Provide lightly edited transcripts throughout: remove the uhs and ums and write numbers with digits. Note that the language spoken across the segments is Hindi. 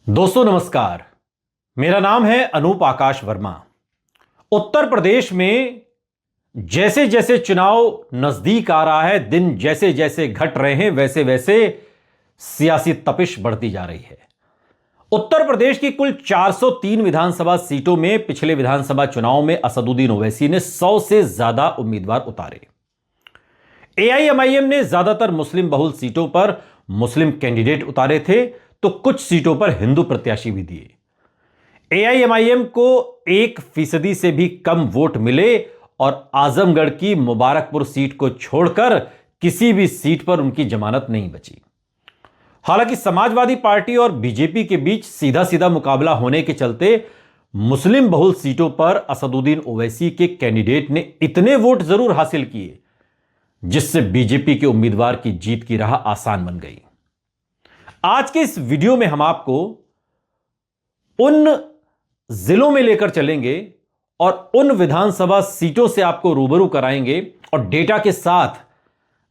दोस्तों नमस्कार। मेरा नाम है अनूप आकाश वर्मा। उत्तर प्रदेश में जैसे जैसे चुनाव नजदीक आ रहा है, दिन जैसे जैसे घट रहे हैं, वैसे वैसे सियासी तपिश बढ़ती जा रही है। उत्तर प्रदेश की कुल 403 विधानसभा सीटों में पिछले विधानसभा चुनाव में असदुद्दीन ओवैसी ने 100 से ज्यादा उम्मीदवार उतारे। एआईएमआईएम ने ज्यादातर मुस्लिम बहुल सीटों पर मुस्लिम कैंडिडेट उतारे थे, तो कुछ सीटों पर हिंदू प्रत्याशी भी दिए। एआईएमआईएम को 1% से भी कम वोट मिले और आजमगढ़ की मुबारकपुर सीट को छोड़कर किसी भी सीट पर उनकी जमानत नहीं बची। हालांकि समाजवादी पार्टी और बीजेपी के बीच सीधा सीधा मुकाबला होने के चलते मुस्लिम बहुल सीटों पर असदुद्दीन ओवैसी के कैंडिडेट ने इतने वोट जरूर हासिल किए जिससे बीजेपी के उम्मीदवार की जीत की राह आसान बन गई। आज के इस वीडियो में हम आपको उन जिलों में लेकर चलेंगे और उन विधानसभा सीटों से आपको रूबरू कराएंगे और डेटा के साथ,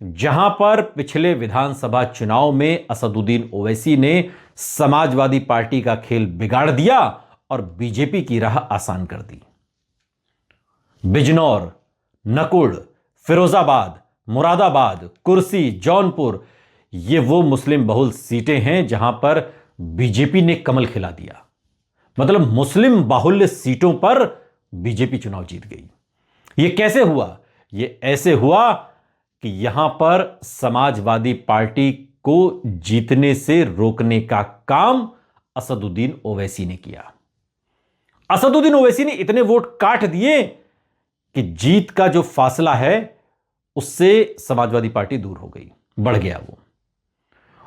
जहां पर पिछले विधानसभा चुनाव में असदुद्दीन ओवैसी ने समाजवादी पार्टी का खेल बिगाड़ दिया और बीजेपी की राह आसान कर दी। बिजनौर, नकुड़, फिरोजाबाद, मुरादाबाद, कुर्सी, जौनपुर, ये वो मुस्लिम बहुल सीटें हैं जहां पर बीजेपी ने कमल खिला दिया। मतलब मुस्लिम बाहुल्य सीटों पर बीजेपी चुनाव जीत गई। ये कैसे हुआ? ये ऐसे हुआ कि यहां पर समाजवादी पार्टी को जीतने से रोकने का काम असदुद्दीन ओवैसी ने किया। असदुद्दीन ओवैसी ने इतने वोट काट दिए कि जीत का जो फासला है उससे समाजवादी पार्टी दूर हो गई, बढ़ गया वो।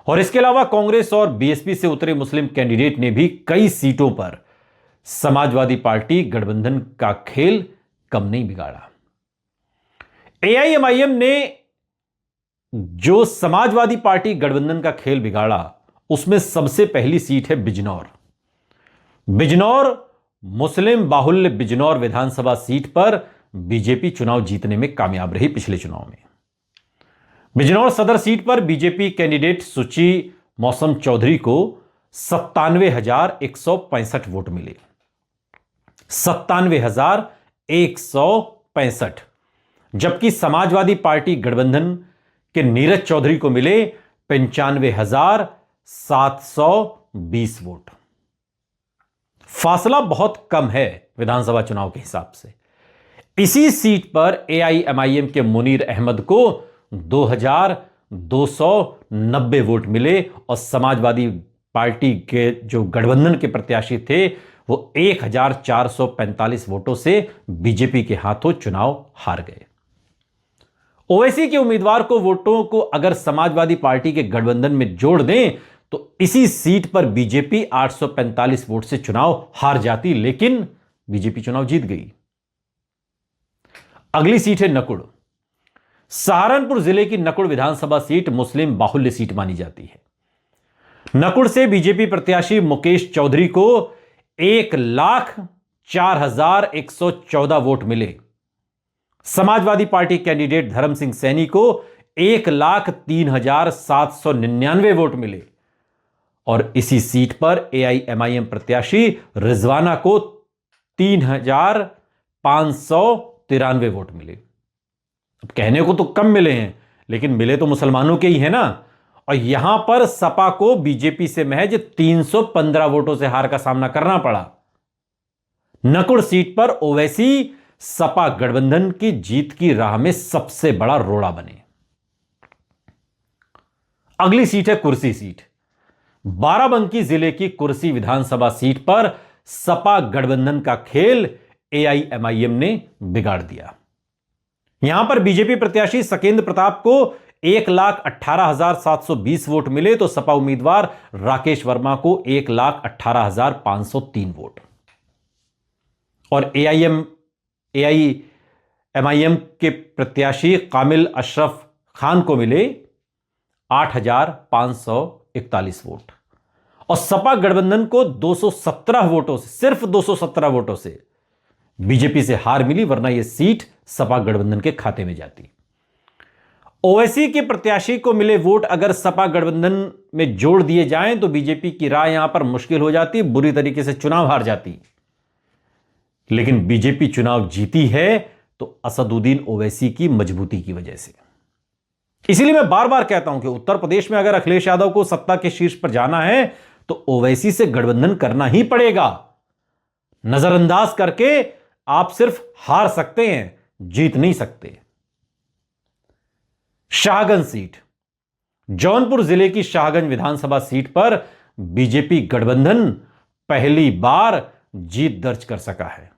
और इसके अलावा कांग्रेस और बीएसपी से उतरे मुस्लिम कैंडिडेट ने भी कई सीटों पर समाजवादी पार्टी गठबंधन का खेल कम नहीं बिगाड़ा। एआईएमआईएम ने जो समाजवादी पार्टी गठबंधन का खेल बिगाड़ा उसमें सबसे पहली सीट है बिजनौर। बिजनौर, मुस्लिम बाहुल्य बिजनौर विधानसभा सीट पर बीजेपी चुनाव जीतने में कामयाब रही। पिछले चुनाव में बिजनौर सदर सीट पर बीजेपी कैंडिडेट सुची मौसम चौधरी को 97,165 वोट मिले। 97,165, जबकि समाजवादी पार्टी गठबंधन के नीरज चौधरी को मिले 95,720 वोट। फासला बहुत कम है विधानसभा चुनाव के हिसाब से। इसी सीट पर एआईएमआईएम के मुनीर अहमद को 2,290 वोट मिले और समाजवादी पार्टी के जो गठबंधन के प्रत्याशी थे वो 1,445 वोटों से बीजेपी के हाथों चुनाव हार गए। ओवैसी के उम्मीदवार को वोटों को अगर समाजवादी पार्टी के गठबंधन में जोड़ दें तो इसी सीट पर बीजेपी 845 वोट से चुनाव हार जाती, लेकिन बीजेपी चुनाव जीत गई। अगली सीट है नकुड़। सहारनपुर जिले की नकुड़ विधानसभा सीट मुस्लिम बाहुल्य सीट मानी जाती है। नकुड़ से बीजेपी प्रत्याशी मुकेश चौधरी को 1,04,114 वोट मिले। समाजवादी पार्टी कैंडिडेट धर्म सिंह सैनी को 1,03,799 वोट मिले और इसी सीट पर एआईएमआईएम प्रत्याशी रिजवाना को 3,593 वोट मिले। अब कहने को तो कम मिले हैं, लेकिन मिले तो मुसलमानों के ही है ना। और यहां पर सपा को बीजेपी से महज 315 वोटों से हार का सामना करना पड़ा। नकुड़ सीट पर ओवैसी सपा गठबंधन की जीत की राह में सबसे बड़ा रोड़ा बने। अगली सीट है कुर्सी सीट। बाराबंकी जिले की कुर्सी विधानसभा सीट पर सपा गठबंधन का खेल एआईएमआईएम ने बिगाड़ दिया। यहां पर बीजेपी प्रत्याशी सकेंद्र प्रताप को 1,18,720 वोट मिले तो सपा उम्मीदवार राकेश वर्मा को 1,18,503 वोट और एआईएमआईएम के प्रत्याशी कामिल अशरफ खान को मिले 8,541 वोट और सपा गठबंधन को 217 वोटों से, सिर्फ 217 वोटों से बीजेपी से हार मिली, वरना यह सीट सपा गठबंधन के खाते में जाती। ओवैसी के प्रत्याशी को मिले वोट अगर सपा गठबंधन में जोड़ दिए जाएं तो बीजेपी की राह यहां पर मुश्किल हो जाती, बुरी तरीके से चुनाव हार जाती। लेकिन बीजेपी चुनाव जीती है तो असदुद्दीन ओवैसी की मजबूती की वजह से। इसीलिए मैं बार बार कहता हूं कि उत्तर प्रदेश में अगर अखिलेश यादव को सत्ता के शीर्ष पर जाना है तो ओवैसी से गठबंधन करना ही पड़ेगा। नजरअंदाज करके आप सिर्फ हार सकते हैं, जीत नहीं सकते। शाहगंज सीट, जौनपुर जिले की शाहगंज विधानसभा सीट पर बीजेपी गठबंधन पहली बार जीत दर्ज कर सका है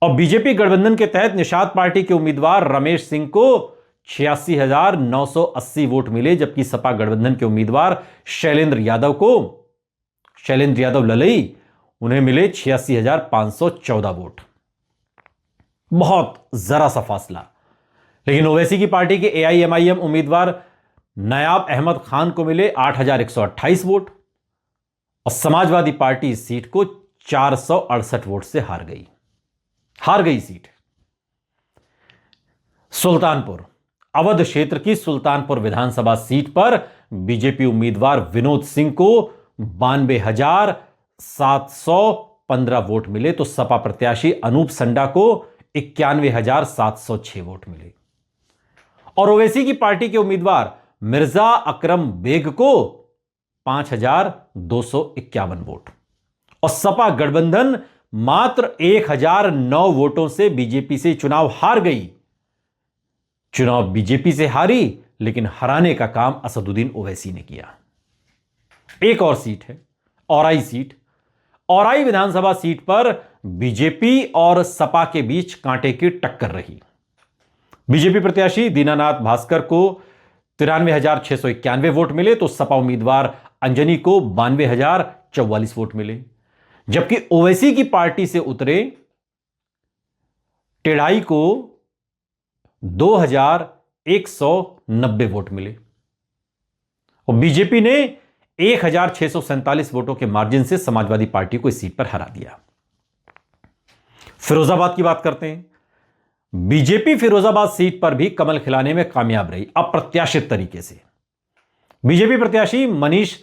और बीजेपी गठबंधन के तहत निषाद पार्टी के उम्मीदवार रमेश सिंह को 86,980 वोट मिले, जबकि सपा गठबंधन के उम्मीदवार शैलेंद्र यादव ललई, उन्हें मिले 86,514 वोट। बहुत जरा सा फासला। लेकिन ओवैसी की पार्टी के एआईएमआईएम उम्मीदवार नायाब अहमद खान को मिले 8,128 वोट और समाजवादी पार्टी इस सीट को 468 वोट से हार गई सीट। सुल्तानपुर, अवध क्षेत्र की सुल्तानपुर विधानसभा सीट पर बीजेपी उम्मीदवार विनोद सिंह को 92,715 वोट मिले तो सपा प्रत्याशी अनूप संडा को 91,706 वोट मिले और ओवैसी की पार्टी के उम्मीदवार मिर्जा अकरम बेग को 5,251 वोट और सपा गठबंधन मात्र 1,009 वोटों से बीजेपी से चुनाव हार गई। चुनाव बीजेपी से हारी, लेकिन हराने का काम असदुद्दीन ओवैसी ने किया। एक और सीट है औराई सीट। औराई विधानसभा सीट पर बीजेपी और सपा के बीच कांटे की टक्कर रही। बीजेपी प्रत्याशी दीनानाथ भास्कर को 93,691 वोट मिले तो सपा उम्मीदवार अंजनी को 92,044 वोट मिले, जबकि ओवैसी की पार्टी से उतरे टेढ़ाई को 2,190 वोट मिले और बीजेपी ने 1,647 वोटों के मार्जिन से समाजवादी पार्टी को इस सीट पर हरा दिया। फिरोजाबाद की बात करते हैं। बीजेपी फिरोजाबाद सीट पर भी कमल खिलाने में कामयाब रही, अप्रत्याशित तरीके से। बीजेपी प्रत्याशी मनीष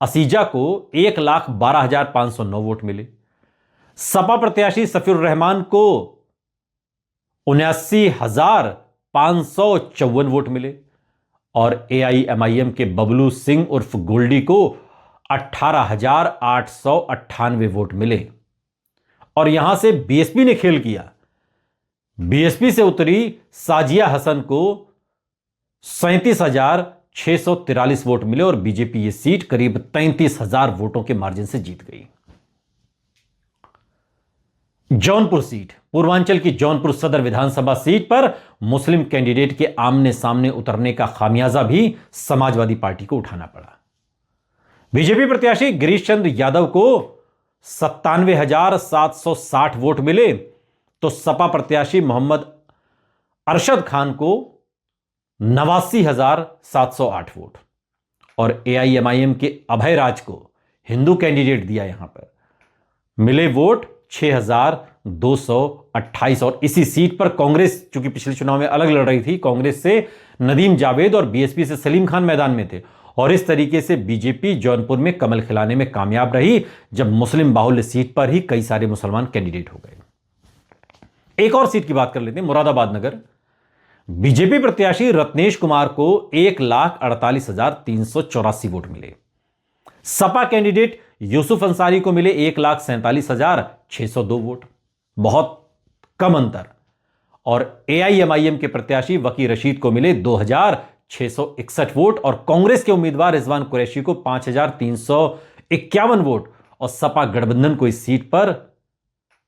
असीजा को 1,12,509 वोट मिले। सपा प्रत्याशी सफीरुर रहमान को 79,554 वोट मिले और एआईएमआईएम के बबलू सिंह उर्फ गोल्डी को 18,898 वोट मिले और यहां से बीएसपी ने खेल किया। बीएसपी से उतरी साजिया हसन को 37,643 वोट मिले और बीजेपी ये सीट करीब 33,000 वोटों के मार्जिन से जीत गई। जौनपुर सीट, पूर्वांचल की जौनपुर सदर विधानसभा सीट पर मुस्लिम कैंडिडेट के आमने सामने उतरने का खामियाजा भी समाजवादी पार्टी को उठाना पड़ा। बीजेपी प्रत्याशी गिरीश चंद्र यादव को 97,760 वोट मिले तो सपा प्रत्याशी मोहम्मद अरशद खान को 89,708 वोट और एआईएमआईएम के अभय राज को, हिंदू कैंडिडेट दिया यहां पर, मिले वोट 6,228 और इसी सीट पर कांग्रेस, चूंकि पिछले चुनाव में अलग लड़ रही थी, कांग्रेस से नदीम जावेद और बीएसपी से सलीम खान मैदान में थे और इस तरीके से बीजेपी जौनपुर में कमल खिलाने में कामयाब रही, जब मुस्लिम बाहुल्य सीट पर ही कई सारे मुसलमान कैंडिडेट हो गए। एक और सीट की बात कर लेते हैं, मुरादाबाद नगर। बीजेपी प्रत्याशी रत्नेश कुमार को 1,48,384 वोट मिले। सपा कैंडिडेट यूसुफ अंसारी को मिले 1,47,602 वोट, बहुत कम अंतर। और एआईएमआईएम के प्रत्याशी वकी रशीद को मिले 2,661 वोट और कांग्रेस के उम्मीदवार रिजवान कुरैशी को 5,351 वोट और सपा गठबंधन को इस सीट पर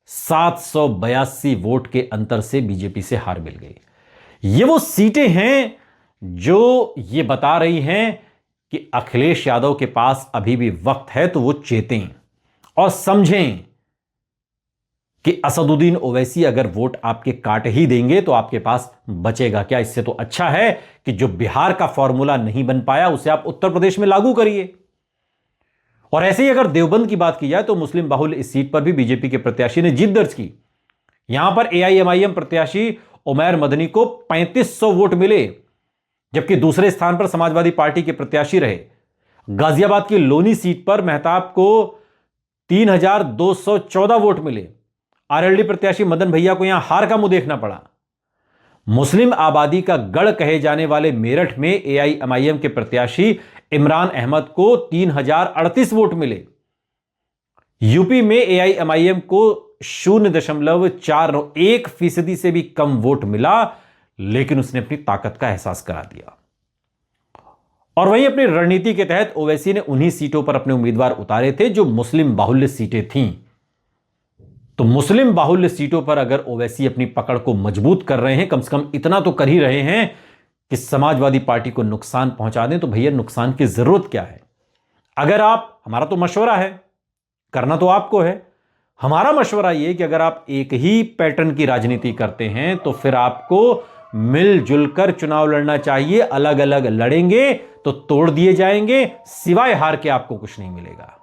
782 वोट के अंतर से बीजेपी से हार मिल गई। ये वो सीटें हैं जो ये बता रही हैं कि अखिलेश यादव के पास अभी भी वक्त है, तो वो चेतें और समझें कि असदुद्दीन ओवैसी अगर वोट आपके काट ही देंगे तो आपके पास बचेगा क्या। इससे तो अच्छा है कि जो बिहार का फॉर्मूला नहीं बन पाया उसे आप उत्तर प्रदेश में लागू करिए। और ऐसे ही अगर देवबंद की बात की जाए तो मुस्लिम बाहुल्य इस सीट पर भी बीजेपी के प्रत्याशी ने जीत दर्ज की। यहां पर एआईएमआईएम प्रत्याशी उमैर मदनी को 3,500 वोट मिले जबकि दूसरे स्थान पर समाजवादी पार्टी के प्रत्याशी रहे। गाजियाबाद की लोनी सीट पर मेहताब को 3214 वोट मिले। आरएलडी प्रत्याशी मदन भैया को यहां हार का मुंह देखना पड़ा। मुस्लिम आबादी का गढ़ कहे जाने वाले मेरठ में एआईएमआईएम के प्रत्याशी इमरान अहमद को 3038 वोट मिले। यूपी में एआईएमआईएम को 0.41% से भी कम वोट मिला, लेकिन उसने अपनी ताकत का एहसास करा दिया। और वहीं अपनी रणनीति के तहत ओवैसी ने उन्हीं सीटों पर अपने उम्मीदवार उतारे थे जो मुस्लिम बाहुल्य सीटें थीं। तो मुस्लिम बाहुल्य सीटों पर अगर ओवैसी अपनी पकड़ को मजबूत कर रहे हैं, कम से कम इतना तो कर ही रहे हैं कि समाजवादी पार्टी को नुकसान पहुंचा दें, तो भैया नुकसान की जरूरत क्या है? अगर आप, हमारा तो मशवरा है, करना तो आपको है, हमारा मशवरा यह कि अगर आप एक ही पैटर्न की राजनीति करते हैं तो फिर आपको मिलजुल कर चुनाव लड़ना चाहिए। अलग अलग लड़ेंगे तो तोड़ दिए जाएंगे, सिवाय हार के आपको कुछ नहीं मिलेगा।